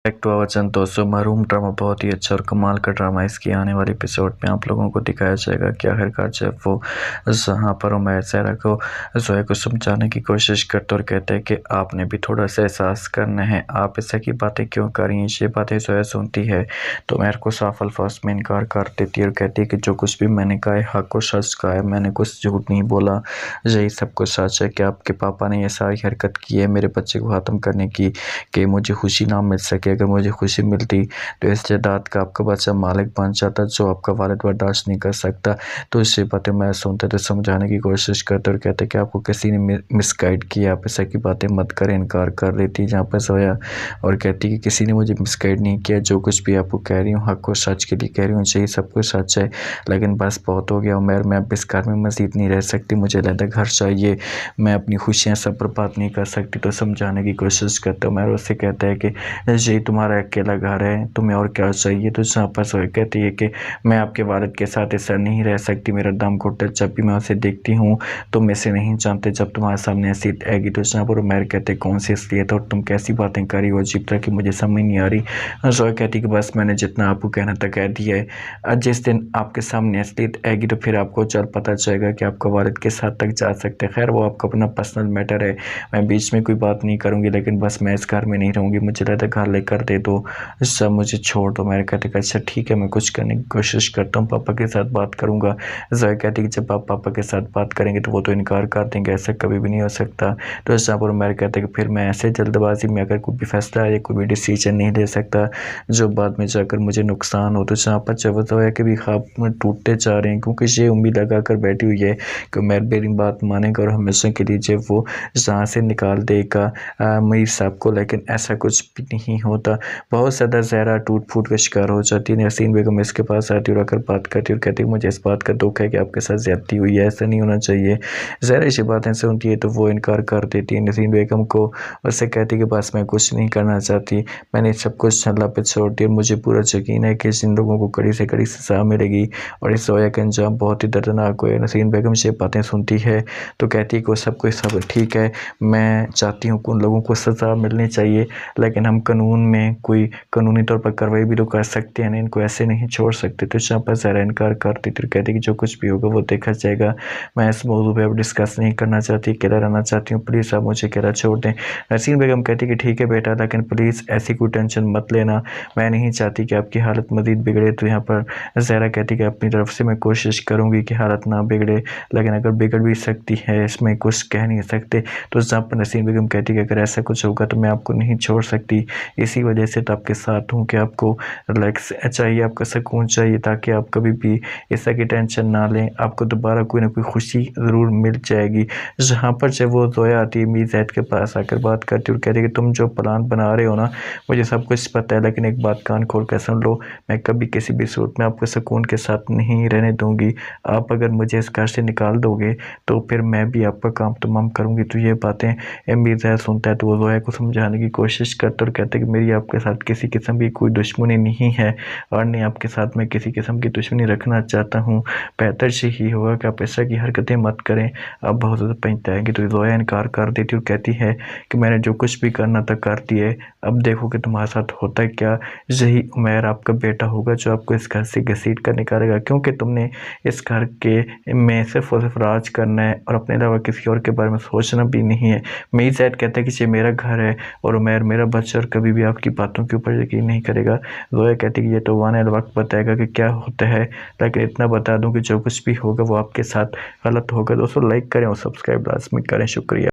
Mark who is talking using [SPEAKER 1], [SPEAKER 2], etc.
[SPEAKER 1] Back to our channel दोस्तों, महरूम drama बहुत ही अच्छा और कमाल का ड्रामा। इसकी आने वाले एपिसोड में आप लोगों को दिखाया जाएगा कि आखिरकार जब वो जहाँ पर उमैर सहरा को जोया को समझाने की कोशिश करते और कहते हैं कि आपने भी थोड़ा सा एहसास करना है, आप ऐसा की बातें क्यों कर रही हैं। ये बातें जोया सुनती है तो उमैर को साफ अल्फाज में इनकार कर देती है और कहती है कि जो कुछ भी मैंने कहा है हक और सच कहा है, मैंने कुछ झूठ नहीं बोला, यही सब कुछ सच है कि आपके पापा ने ये सारी हरकत की है मेरे बच्चे को ख़त्म करने की, कि मुझे खुशी ना मिल सके। अगर मुझे खुशी मिलती तो इस जायदाद का आपका बच्चा मालिक बन जाता, जो आपका वालिद बर्दाश्त नहीं कर सकता। तो इससे बातें मैं सुनते तो समझाने की कोशिश करते और कहते कि आपको किसी ने मिसगाइड किया, आप ऐसा की बातें मत करें। इनकार कर लेती जहाँ पर सोया और कहती कि किसी ने मुझे मिसगाइड नहीं किया, जो कुछ भी आपको कह रही हूँ हक और सच के लिए कह रही हूँ, यही सब कुछ सच है। लेकिन बस बहुत हो गया उमैर, मैं अब इस घर में मज़ीद नहीं रह सकती, मुझे अलग घर चाहिए, मैं अपनी खुशियाँ सब बर्बाद नहीं कर सकती। तो समझाने की कोशिश करते उमैर उससे कहता है कि यही तुम्हारा अकेला घर है, तुम्हें और क्या चाहिए। तो जहाँ पर सोया कहती है कि मैं आपके वालिद के साथ ऐसा नहीं रह सकती, मेरा दम घुटता जब भी मैं उसे देखती हूँ, तुम ऐसे नहीं जानते जब तुम्हारे सामने असलियत आएगी। तो जहाँ पर उमैर कहते कौन सी असलियत और तुम कैसी बातें करी हो अजीब तरह की, मुझे समझ नहीं आ रही। सोया कहती कि बस मैंने जितना आपको कहना था कह दिया है, जिस दिन आपके सामने असलियत आएगी तो फिर आपको जल्द पता चलेगा कि आपका वालिद किस हद तक जा सकते हैं। खैर वो आपका अपना पर्सनल मैटर है, मैं बीच में कोई बात नहीं करूँगी, लेकिन बस मैं इस घर में नहीं रहूँगी, मुझे लगता है घर लेकर दे दो, सब मुझे छोड़ दो। मैंने कहते कि अच्छा ठीक है, मैं कुछ करने की कोशिश करता हूँ, पापा के साथ बात करूँगा। जोया कहती कि जब आप पापा के साथ बात करेंगे तो वो तो इनकार कर देंगे, ऐसा कभी भी नहीं हो सकता। तो इस पर मैंने कहते कि फिर मैं ऐसे जल्दबाजी में अगर कोई भी फैसला या कोई भी डिसीजन नहीं ले सकता जो बाद में जाकर मुझे नुकसान हो। तो जहाँ पर जब जोया के भी ख्वाब में टूटते जा रहे हैं, क्योंकि ये उम्मीद लगा कर बैठी हुई है कि मैं मेरी बात मानेगा और हमेशा के लिए जब वो जहाँ से निकाल देगा मीर साहब को, लेकिन ऐसा कुछ भी नहीं होता। बहुत ज़्यादा ज़हरा टूट फूट का शिकार हो जाती है। नसीन बेगम इसके पास आती और आकर बात करती और कहती है मुझे इस बात का दुख है कि आपके साथ ज़्यादती हुई है, ऐसा नहीं होना चाहिए। ज़हरा ऐसी बातें सुनती है तो वो इनकार कर देती है नसीन बेगम को, उससे कहती है कि बस मैं कुछ नहीं करना चाहती, मैंने सब कुछ अल्लाह पे छोड़ दिया, मुझे पूरा यकीन है कि जिन लोगों को कड़ी से कड़ी सज़ा मिलेगी और इस जोया का अंजाम बहुत ही दर्दनाक हुआ है। नसीन बेगम से बातें सुनती है तो कहती है कि वो सब कुछ सब ठीक है, मैं चाहती हूँ कि उन लोगों को सज़ा मिलनी चाहिए, लेकिन हम कानून में कोई कानूनी तौर पर कार्रवाई भी तो कर सकते हैं ना, इनको ऐसे नहीं छोड़ सकते। तो जहाँ पर ज़हरा इनकार करती थी, कहती कि जो कुछ भी होगा वो देखा जाएगा, मैं इस मौजू पे अब डिस्कस नहीं करना चाहती, अकेला रहना चाहती हूँ, प्लीज़ आप मुझे अकेला छोड़ दें। नसीन बेगम कहती कि ठीक है बेटा, लेकिन प्लीज़ ऐसी कोई टेंशन मत लेना, मैं नहीं चाहती कि आपकी हालत मज़ीद बिगड़े। तो यहाँ पर ज़हरा कहती कि अपनी तरफ से मैं कोशिश करूँगी कि हालत ना बिगड़े, लेकिन अगर बिगड़ भी सकती है इसमें कुछ कह नहीं सकते। तो जहाँ पर नसीन बेगम कहती कि अगर ऐसा कुछ होगा तो मैं आपको नहीं छोड़ सकती, इसी वजह से तो आपके साथ हूँ कि आपको रिलैक्स चाहिए, आपका सुकून चाहिए, ताकि आप कभी भी इस तरह की टेंशन ना लें, आपको दोबारा कोई ना कोई खुशी ज़रूर मिल जाएगी। जहाँ पर जब वो जोया आती है मीर ज़ैद के पास आकर बात करती और कहती कि तुम जो प्लान बना रहे हो ना मुझे सब कुछ पता है, लेकिन एक बात कान खोल कर सुन लो, मैं कभी किसी भी सूरत में आपको सुकून के साथ नहीं रहने दूँगी। आप अगर मुझे इस घर से निकाल दोगे तो फिर मैं भी आपका काम तमाम करूँगी। तो ये बातें मीर ज़ैद सुनता है तो वो जोया को समझाने की कोशिश करता और कहते कि मेरी आपके साथ किसी किस्म की कोई दुश्मनी नहीं है और नहीं आपके साथ मैं किसी किस्म की दुश्मनी रखना चाहता हूँ, बेहतर यही होगा कि आप ऐसा की हरकतें मत करें, आप बहुत ज़्यादा पछताएंगे। तो जोया इनकार कर देती और कहती है कि मैंने जो कुछ भी करना था कर दिए, अब देखो कि तुम्हारे साथ होता है क्या। यही उमैर आपका बेटा होगा जो आपको इस घर से घसीट कर निकालेगा, क्योंकि तुमने इस घर के में सिर्फ और सिर्फ राज करना है और अपने अलावा किसी और के बारे में सोचना भी नहीं है। मीर ज़ैद कहता है कि ये मेरा घर है और उमैर मेरा बच्चा और कभी भी आपकी बातों के ऊपर यकीन नहीं करेगा। जोया कहती कि ये तो आने वाला वक्त बताएगा कि क्या होता है, लेकिन इतना बता दूं कि जो कुछ भी होगा वो आपके साथ गलत होगा। दोस्तों लाइक करें और सब्सक्राइब लाजमी करें, शुक्रिया।